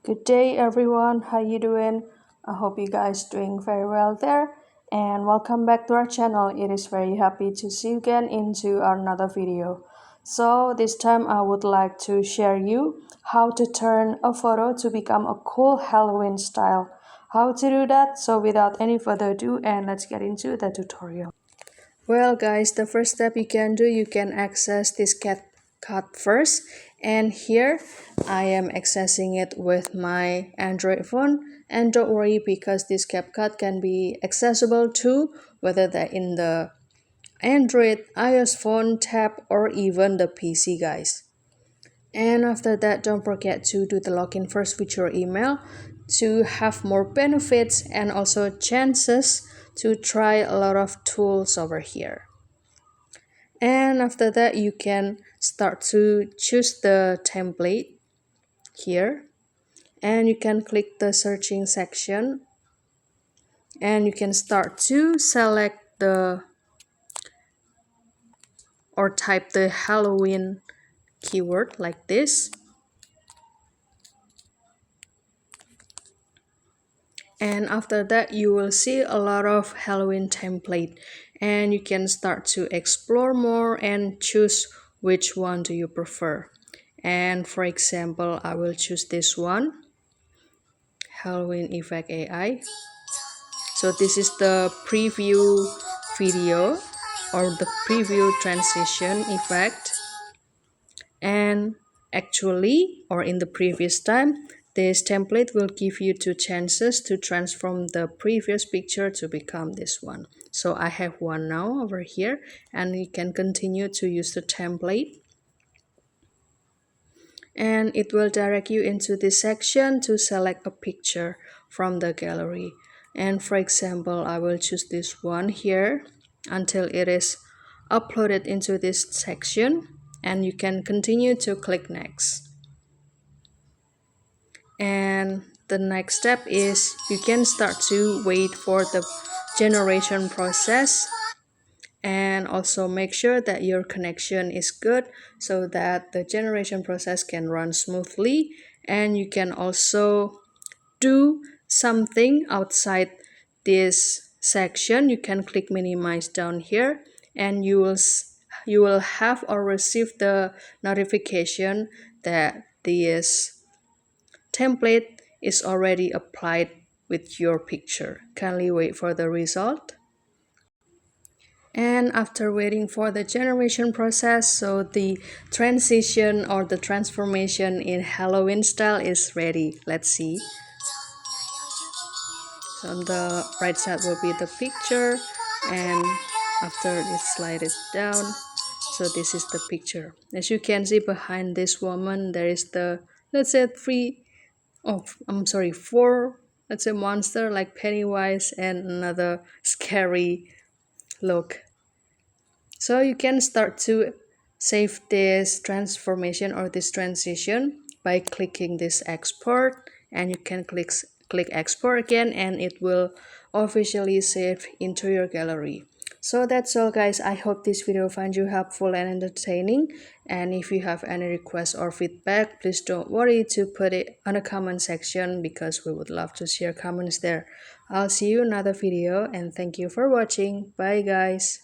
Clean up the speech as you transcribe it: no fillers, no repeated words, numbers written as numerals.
Good day everyone, how you doing? I hope you guys doing very well there and welcome back to our channel. It is very happy to see you again into another video. So this time I would like to share you how to turn a photo to become a cool Halloween style. How to do that? So without any further ado, and let's get into the tutorial. Well guys, the first step you can do, you can access this CapCut first, and here I am accessing it with my Android phone, and don't worry because this CapCut can be accessible too, whether that in the Android, iOS phone, tab, or even the PC guys. And after that, don't forget to do the login first with your email to have more benefits and also chances to try a lot of tools over here. And after that, you can start to choose the template here, and you can click the searching section, and you can start to select the or type the Halloween keyword like this. And after that, you will see a lot of Halloween template, and you can start to explore more and choose which one do you prefer. And for example, I will choose this one, Halloween Effect AI. So this is the preview video or the preview transition effect. And actually, or in the previous time, this template will give you two chances to transform the previous picture to become this one. So I have one now over here, and you can continue to use the template. And it will direct you into this section to select a picture from the gallery. And for example, I will choose this one here until it is uploaded into this section, and you can continue to click next. And the next step is you can start to wait for the generation process, and also make sure that your connection is good so that the generation process can run smoothly. And you can also do something outside this section. You can click minimize down here, and you will have or receive the notification that this template is already applied with your picture. Kindly wait for the result. And after waiting for the generation process, so the transition or the transformation in Halloween style is ready. Let's see. So on the right side will be the picture, and after it slide it down, so this is the picture. As you can see behind this woman, there is the, let's say, four, let's say, monster like Pennywise and another scary look. So you can start to save this transformation or this transition by clicking this export, and you can click export again, and it will officially save into your gallery. So that's all guys. I hope this video finds you helpful and entertaining, and if you have any requests or feedback, please don't worry to put it on the comment section because we would love to share comments there. I'll see you in another video, and thank you for watching. Bye guys.